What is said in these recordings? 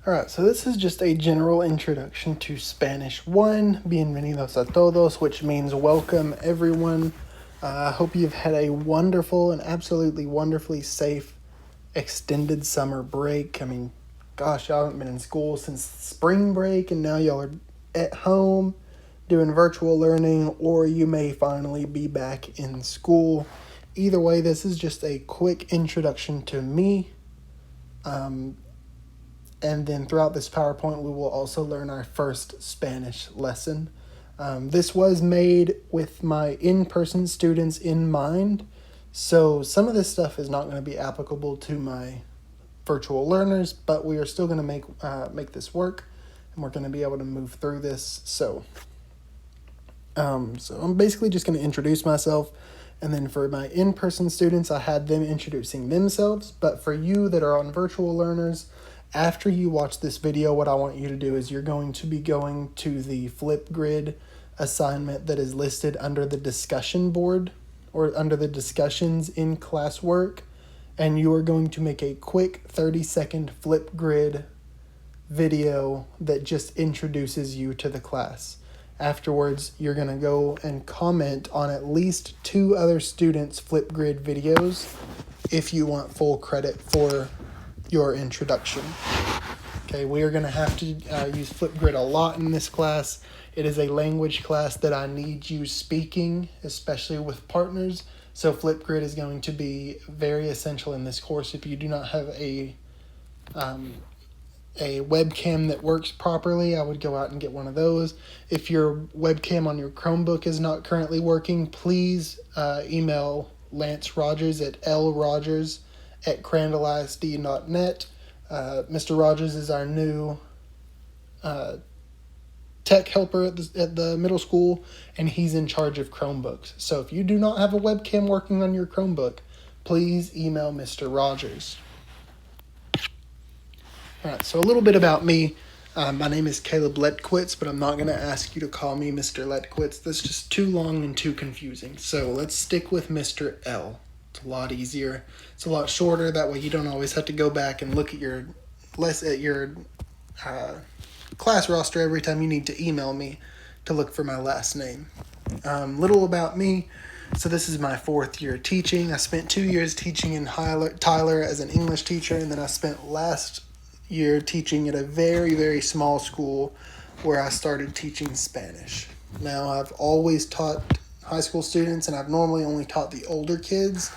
Alright, so this is just a general introduction to Spanish 1, bienvenidos a todos, which means welcome everyone. I hope you've had a wonderful and absolutely wonderfully safe extended summer break. I mean, gosh, y'all haven't been in school since spring break, and now y'all are at home doing virtual learning, or you may finally be back in school. Either way, this is just a quick introduction to me. And then throughout this PowerPoint, we will also learn our first Spanish lesson. This was made with my in-person students in mind, so some of this stuff is not going to be applicable to my virtual learners, but we are still going to make this work, and we're going to be able to move through this. So I'm basically just going to introduce myself, and then for my in-person students, I had them introducing themselves, but for you that are on virtual learners, after you watch this video, what I want you to do is you're going to be going to the Flipgrid assignment that is listed under the discussion board or under the discussions in classwork, and you are going to make a quick 30-second Flipgrid video that just introduces you to the class. Afterwards, you're going to go and comment on at least 2 other students' Flipgrid videos if you want full credit for your introduction. Okay, we are going to have to use Flipgrid a lot in this class. It is a language class that I need you speaking, especially with partners. So Flipgrid is going to be very essential in this course. If you do not have a webcam that works properly, I would go out and get one of those. If your webcam on your Chromebook is not currently working, please email Lance Rogers at lrogers@crandallisd.net. Mr. Rogers is our new tech helper at the middle school, and he's in charge of Chromebooks. So if you do not have a webcam working on your Chromebook, please email Mr. Rogers. All right, so a little bit about me. My name is Caleb Letquitz, but I'm not going to ask you to call me Mr. Letquitz. That's just too long and too confusing. So let's stick with Mr. L. It's a lot easier. It's a lot shorter. That way you don't always have to go back and look at your class roster every time you need to email me to look for my last name. Little about me. So this is my 4th year teaching. I spent 2 years teaching in Tyler as an English teacher, and then I spent last year teaching at a very, very small school where I started teaching Spanish. Now, I've always taught high school students, and I've normally only taught the older kids.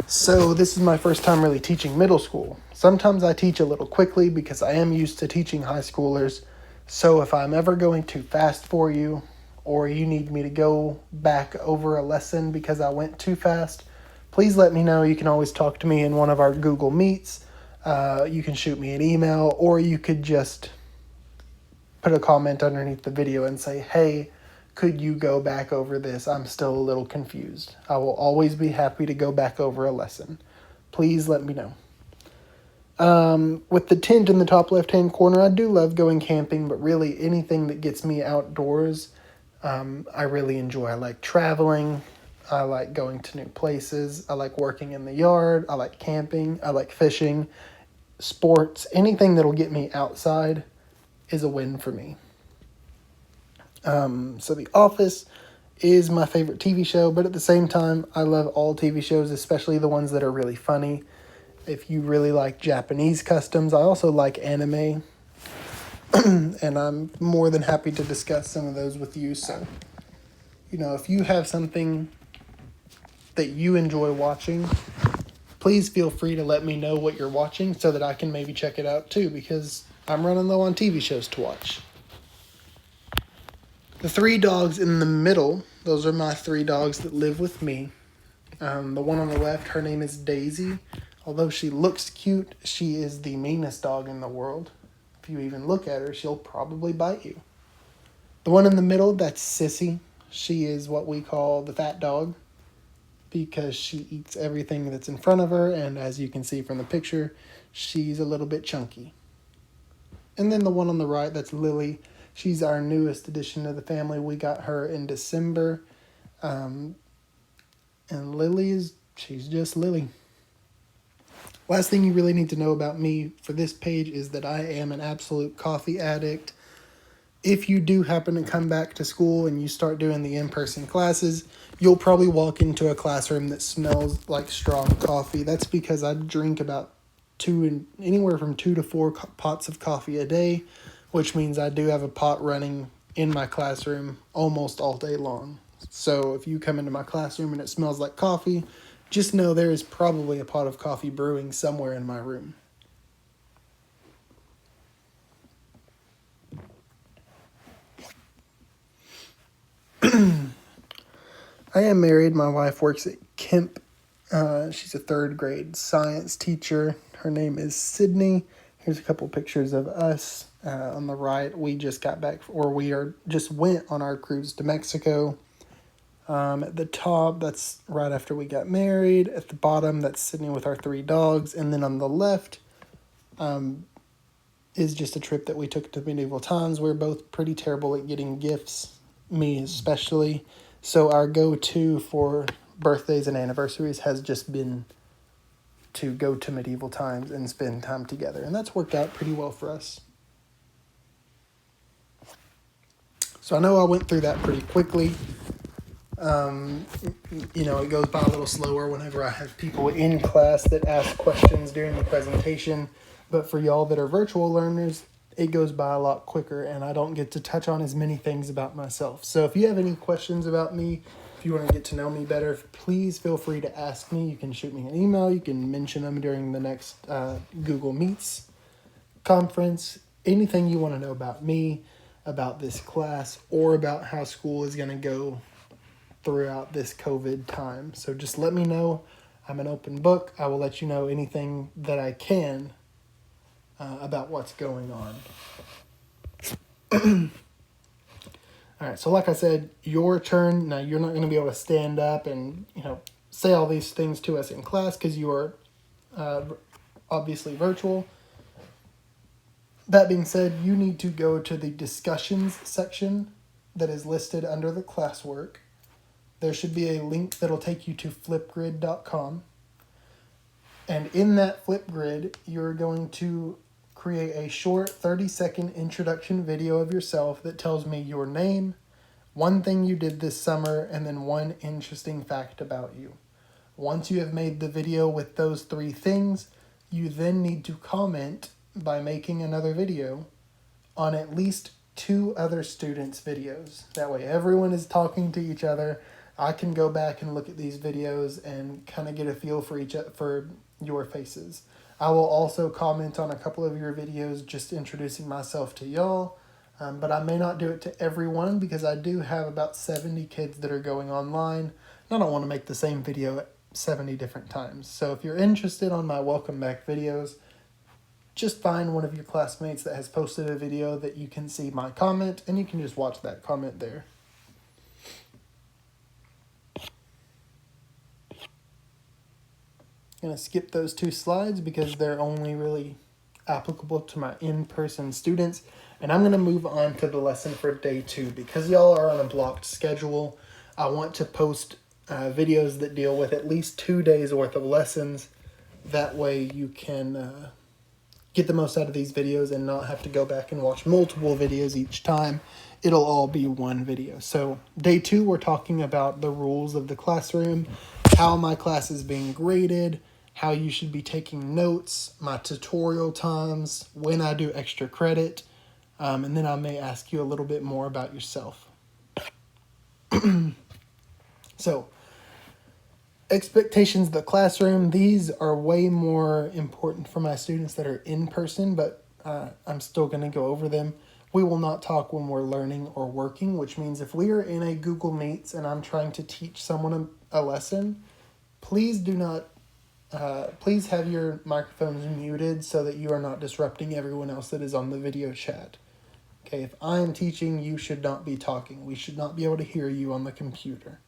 So this is my first time really teaching middle school. Sometimes I teach a little quickly because I am used to teaching high schoolers. So if I'm ever going too fast for you, or you need me to go back over a lesson because I went too fast, please let me know. You can always talk to me in one of our Google Meets. You can shoot me an email, or you could just put a comment underneath the video and say, hey, could you go back over this? I'm still a little confused. I will always be happy to go back over a lesson. Please let me know. With the tent in the top left-hand corner, I do love going camping, but really anything that gets me outdoors, I really enjoy. I like traveling. I like going to new places. I like working in the yard. I like camping. I like fishing, sports. Anything that'll get me outside is a win for me. So The Office is my favorite TV show, but at the same time, I love all TV shows, especially the ones that are really funny. If you really like Japanese customs, I also like anime, and I'm more than happy to discuss some of those with you. So, if you have something that you enjoy watching, please feel free to let me know what you're watching so that I can maybe check it out too, because I'm running low on TV shows to watch. The 3 dogs in the middle, those are my 3 dogs that live with me. The one on the left, her name is Daisy. Although she looks cute, she is the meanest dog in the world. If you even look at her, she'll probably bite you. The one in the middle, that's Sissy. She is what we call the fat dog because she eats everything that's in front of her, and as you can see from the picture, she's a little bit chunky. And then the one on the right, that's Lily. She's our newest addition to the family. We got her in December. And she's just Lily. Last thing you really need to know about me for this page is that I am an absolute coffee addict. If you do happen to come back to school and you start doing the in-person classes, you'll probably walk into a classroom that smells like strong coffee. That's because I drink about anywhere from 2 to 4 pots of coffee a day, which means I do have a pot running in my classroom almost all day long. So if you come into my classroom and it smells like coffee, just know there is probably a pot of coffee brewing somewhere in my room. I am married. My wife works at Kemp. She's a 3rd grade science teacher. Her name is Sydney. Here's a couple pictures of us. On the right, we just got back, or just went on our cruise to Mexico. At the top, that's right after we got married. At the bottom, that's Sydney with our 3 dogs. And then on the left is just a trip that we took to medieval times. We're both pretty terrible at getting gifts, me especially. So our go-to for birthdays and anniversaries has just been to go to medieval times and spend time together. And that's worked out pretty well for us. So I know I went through that pretty quickly. It goes by a little slower whenever I have people in class that ask questions during the presentation. But for y'all that are virtual learners, it goes by a lot quicker and I don't get to touch on as many things about myself. So if you have any questions about me, if you want to get to know me better, please feel free to ask me. You can shoot me an email. You can mention them during the next Google Meets conference. Anything you want to know about me, about this class, or about how school is going to go throughout this COVID time. So just let me know. I'm an open book. I will let you know anything that I can about what's going on. All right, so like I said, your turn. Now, you're not going to be able to stand up and, say all these things to us in class because you are obviously virtual. That being said, you need to go to the discussions section that is listed under the classwork. There should be a link that'll take you to flipgrid.com. And in that Flipgrid, you're going to create a short 30-second introduction video of yourself that tells me your name, one thing you did this summer, and then one interesting fact about you. Once you have made the video with those 3 things, you then need to comment by making another video on at least 2 other students' videos. That way everyone is talking to each other. I can go back and look at these videos and kind of get a feel for your faces. I will also comment on a couple of your videos just introducing myself to y'all, but I may not do it to everyone because I do have about 70 kids that are going online, and I don't want to make the same video 70 different times. So if you're interested on my welcome back videos, just find one of your classmates that has posted a video that you can see my comment, and you can just watch that comment there. I'm going to skip those 2 slides because they're only really applicable to my in-person students. And I'm going to move on to the lesson for day 2. Because y'all are on a blocked schedule, I want to post videos that deal with at least 2 days worth of lessons. That way you can get the most out of these videos and not have to go back and watch multiple videos each time. It'll all be one video. So day 2, we're talking about the rules of the classroom, how my class is being graded, how you should be taking notes, my tutorial times, when I do extra credit, and then I may ask you a little bit more about yourself. So, expectations of the classroom, these are way more important for my students that are in person, but I'm still going to go over them. We will not talk when we're learning or working, which means if we are in a Google Meets and I'm trying to teach someone a lesson, please have your microphones muted so that you are not disrupting everyone else that is on the video chat. Okay, if I am teaching, you should not be talking. We should not be able to hear you on the computer.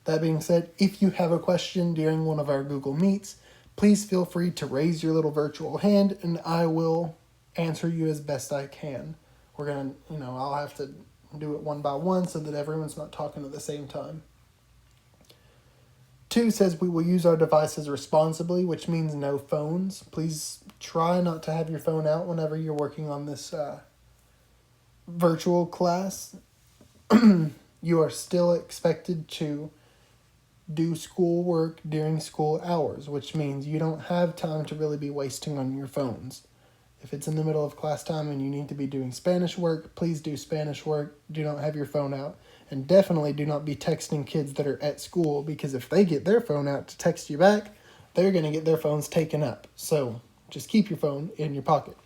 That being said, if you have a question during one of our Google Meets, please feel free to raise your little virtual hand and I will answer you as best I can. We're going to, I'll have to do it one by one so that everyone's not talking at the same time. 2 says we will use our devices responsibly, which means no phones. Please try not to have your phone out whenever you're working on this virtual class. You are still expected to do schoolwork during school hours, which means you don't have time to really be wasting on your phones. If it's in the middle of class time and you need to be doing Spanish work, please do Spanish work. Do not have your phone out. And definitely do not be texting kids that are at school, because if they get their phone out to text you back, they're going to get their phones taken up. So just keep your phone in your pocket.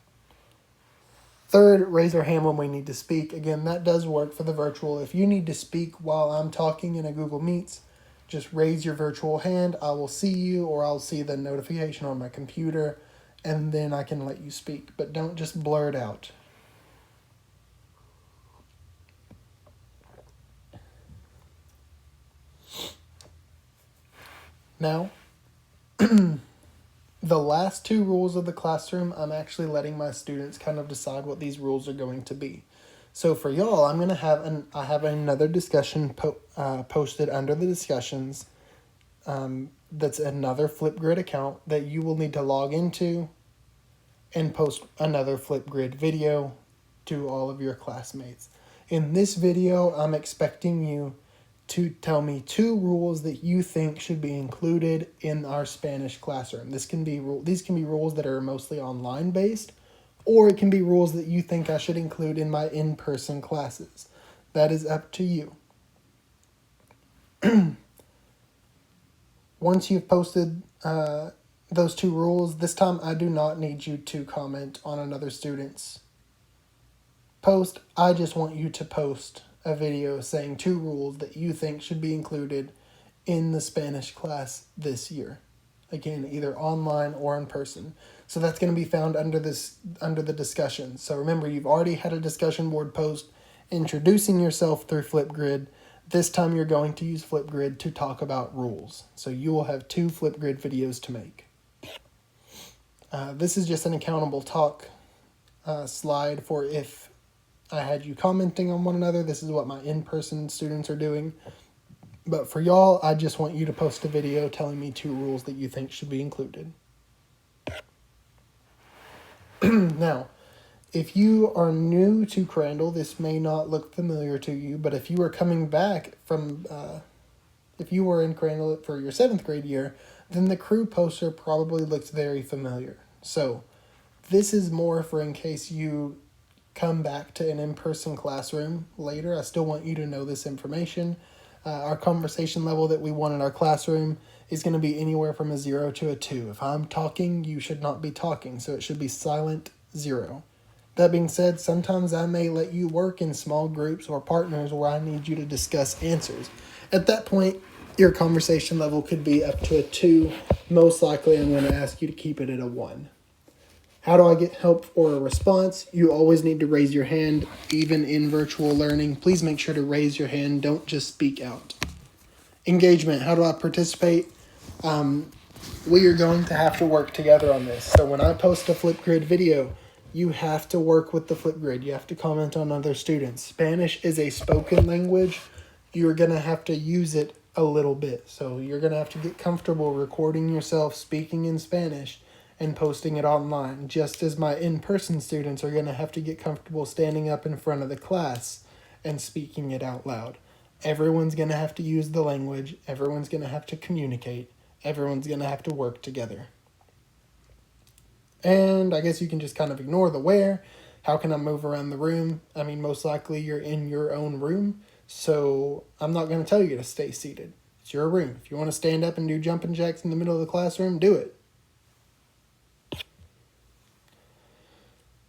3rd, raise your hand when we need to speak. Again, that does work for the virtual. If you need to speak while I'm talking in a Google Meets, just raise your virtual hand. I will see you, or I'll see the notification on my computer, and then I can let you speak. But don't just blurt out. Now, the last 2 rules of the classroom, I'm actually letting my students kind of decide what these rules are going to be. So for y'all, I'm going to have I have another discussion posted under the discussions. That's another Flipgrid account that you will need to log into and post another Flipgrid video to all of your classmates. In this video, I'm expecting you to tell me 2 rules that you think should be included in our Spanish classroom. These can be rules that are mostly online based, or it can be rules that you think I should include in my in-person classes. That is up to you. Once you've posted those 2 rules, this time I do not need you to comment on another student's post. I just want you to post a video saying 2 rules that you think should be included in the Spanish class this year. Again, either online or in person. So that's going to be found under the discussion. So remember, you've already had a discussion board post introducing yourself through Flipgrid. This time you're going to use Flipgrid to talk about rules. So you will have 2 Flipgrid videos to make. This is just an accountable talk slide for if I had you commenting on one another. This is what my in-person students are doing. But for y'all, I just want you to post a video telling me 2 rules that you think should be included. Now, if you are new to Crandall, this may not look familiar to you, but if you are coming back from, if you were in Crandall for your 7th grade year, then the crew poster probably looks very familiar. So this is more for in case you come back to an in-person classroom later. I still want you to know this information. Our conversation level that we want in our classroom is going to be anywhere from a 0 to a 2. If I'm talking, you should not be talking, so it should be silent 0. That being said, sometimes I may let you work in small groups or partners where I need you to discuss answers. At that point, your conversation level could be up to a 2. Most likely, I'm going to ask you to keep it at a 1. How do I get help or a response? You always need to raise your hand, even in virtual learning. Please make sure to raise your hand. Don't just speak out. Engagement. How do I participate? We are going to have to work together on this. So when I post a Flipgrid video, you have to work with the Flipgrid. You have to comment on other students. Spanish is a spoken language. You're going to have to use it a little bit. So you're going to have to get comfortable recording yourself speaking in Spanish and posting it online, just as my in-person students are going to have to get comfortable standing up in front of the class and speaking it out loud. Everyone's going to have to use the language. Everyone's going to have to communicate. Everyone's going to have to work together. And I guess you can just kind of ignore the where. How can I move around the room? I mean, most likely you're in your own room, so I'm not going to tell you to stay seated. It's your room. If you want to stand up and do jumping jacks in the middle of the classroom, do it.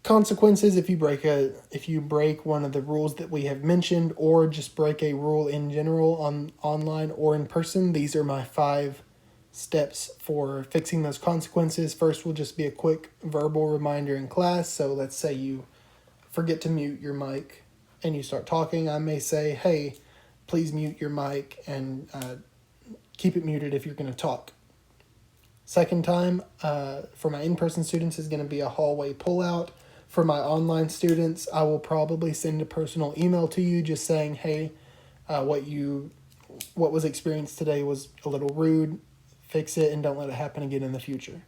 Consequences if you break one of the rules that we have mentioned, or just break a rule in general on online or in person. These are my 5 steps for fixing those consequences. First will just be a quick verbal reminder in class. So let's say you forget to mute your mic and you start talking. I may say, hey, please mute your mic and keep it muted if you're going to talk. Second time, for my in-person students, is going to be a hallway pullout. For my online students, I will probably send a personal email to you just saying, hey, what you what was experienced today was a little rude. Fix it and don't let it happen again in the future.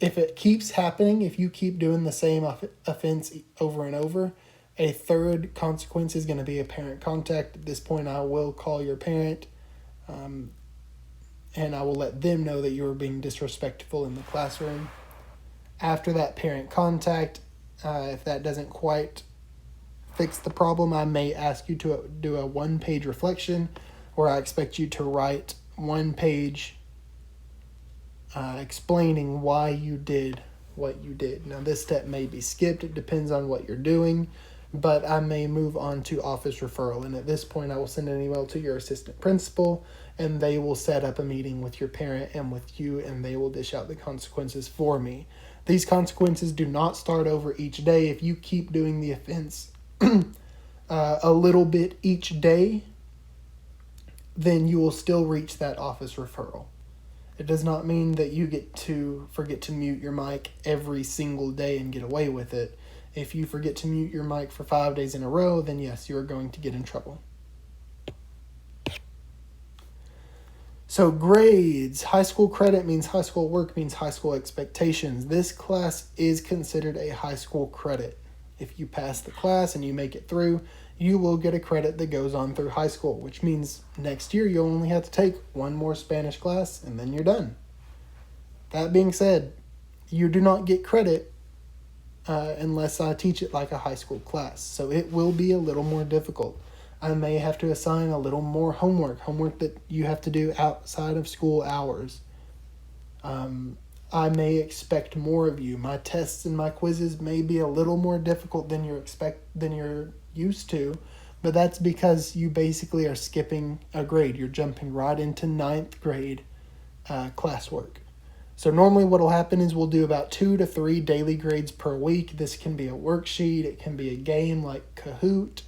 If it keeps happening, if you keep doing the same offense over and over, a third consequence is going to be a parent contact. At this point, I will call your parent, and I will let them know that you are being disrespectful in the classroom. After that parent contact, if that doesn't quite fix the problem, I may ask you to do a 1-page reflection, where I expect you to write 1 page explaining why you did what you did. Now, this step may be skipped. It depends on what you're doing, but I may move on to office referral. And at this point, I will send an email to your assistant principal, and they will set up a meeting with your parent and with you, and they will dish out the consequences for me. These consequences do not start over each day. If you keep doing the offense a little bit each day, then you will still reach that office referral. It does not mean that you get to forget to mute your mic every single day and get away with it. If you forget to mute your mic for 5 days in a row, then yes, you're going to get in trouble. So grades, high school credit means high school work means high school expectations. This class is considered a high school credit. If you pass the class and you make it through, you will get a credit that goes on through high school, which means next year you'll only have to take 1 more Spanish class and then you're done. That being said, you do not get credit unless I teach it like a high school class. So it will be a little more difficult. I may have to assign a little more homework that you have to do outside of school hours. I may expect more of you. My tests and my quizzes may be a little more difficult than you're used to, but that's because you basically are skipping a grade. You're jumping right into 9th grade classwork. So normally what will happen is we'll do about 2 to 3 daily grades per week. This can be a worksheet. It can be a game like Kahoot.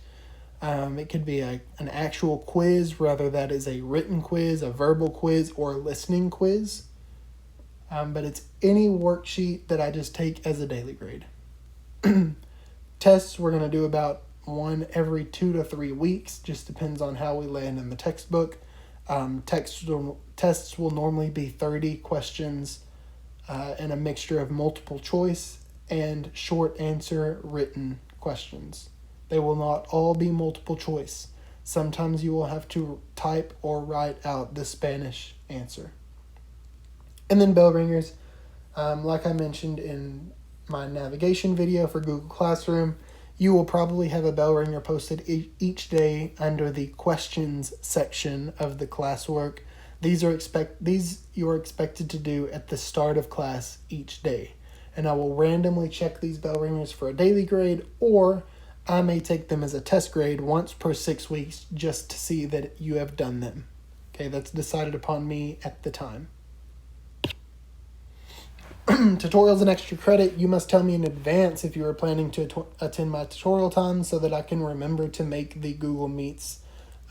It could be an actual quiz, whether that is a written quiz, a verbal quiz, or a listening quiz. But it's any worksheet that I just take as a daily grade. Tests, we're going to do about 1 every 2 to 3 weeks. Just depends on how we land in the textbook. Tests will normally be 30 questions and a mixture of multiple choice and short answer written questions. They will not all be multiple choice. Sometimes you will have to type or write out the Spanish answer. And then bell ringers, like I mentioned in my navigation video for Google Classroom, you will probably have a bell ringer posted each day under the questions section of the classwork. These you are expected to do at the start of class each day. And I will randomly check these bell ringers for a daily grade, or I may take them as a test grade once per 6 weeks just to see that you have done them. Okay, that's decided upon me at the time. Tutorials and extra credit, you must tell me in advance if you are planning to attend my tutorial time so that I can remember to make the Google Meets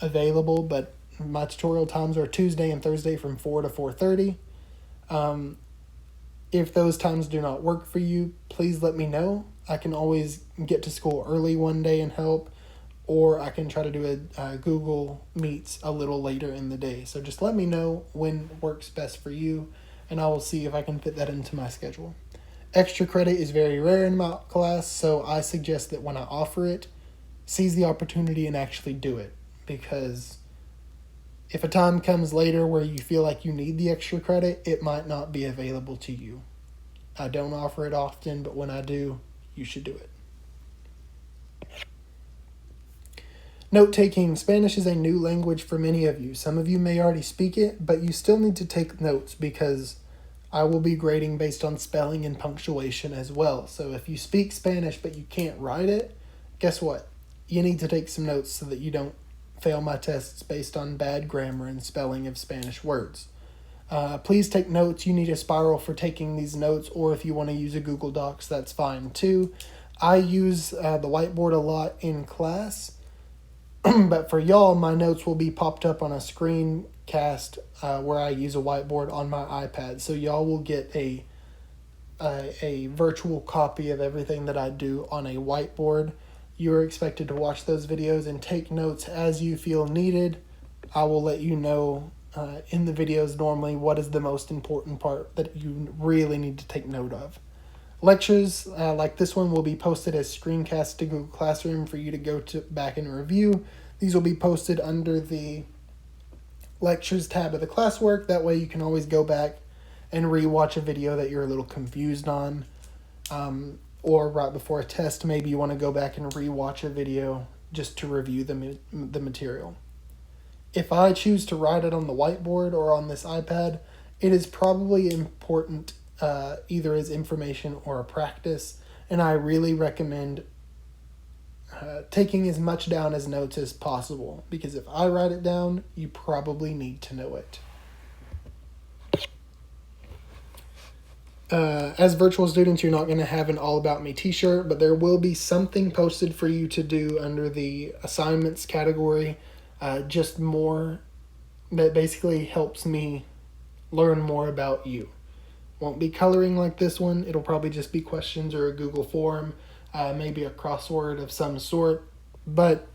available. But my tutorial times are Tuesday and Thursday from 4 to 4:30. If those times do not work for you, please let me know. I can always get to school early one day and help, or I can try to do a Google Meets a little later in the day. So just let me know when works best for you, and I will see if I can fit that into my schedule. Extra credit is very rare in my class, so I suggest that when I offer it, seize the opportunity and actually do it. Because if a time comes later where you feel like you need the extra credit, it might not be available to you. I don't offer it often, but when I do, you should do it. Note-taking. Spanish is a new language for many of you. Some of you may already speak it, but you still need to take notes because I will be grading based on spelling and punctuation as well. So if you speak Spanish but you can't write it, guess what? You need to take some notes so that you don't fail my tests based on bad grammar and spelling of Spanish words. Please take notes. You need a spiral for taking these notes, or if you want to use a Google Docs, that's fine too. I use the whiteboard a lot in class, but for y'all, my notes will be popped up on a screencast where I use a whiteboard on my iPad. So y'all will get a virtual copy of everything that I do on a whiteboard. You're expected to watch those videos and take notes as you feel needed. I will let you know in the videos normally what is the most important part that you really need to take note of. Lectures like this one will be posted as screencasts to Google Classroom for you to go back and review. These will be posted under the Lectures tab of the classwork. That way you can always go back and rewatch a video that you're a little confused on. Or right before a test, maybe you want to go back and rewatch a video just to review the material. If I choose to write it on the whiteboard or on this iPad, it is probably important either as information or a practice, and I really recommend taking as much down as notes as possible, because if I write it down, you probably need to know it. As virtual students, you're not going to have an All About Me t-shirt, but there will be something posted for you to do under the assignments category, just more that basically helps me learn more about you. Won't be coloring like this one. It'll probably just be questions or a Google form, maybe a crossword of some sort, but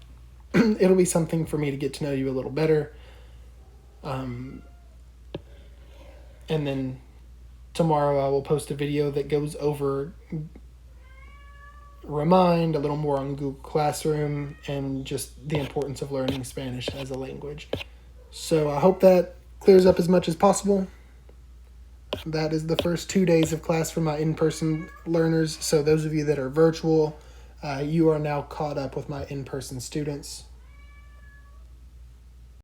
it'll be something for me to get to know you a little better. And then tomorrow I will post a video that goes over Remind, a little more on Google Classroom, and just the importance of learning Spanish as a language. So I hope that clears up as much as possible. That is the first 2 days of class for my in-person learners. So those of you that are virtual, you are now caught up with my in-person students.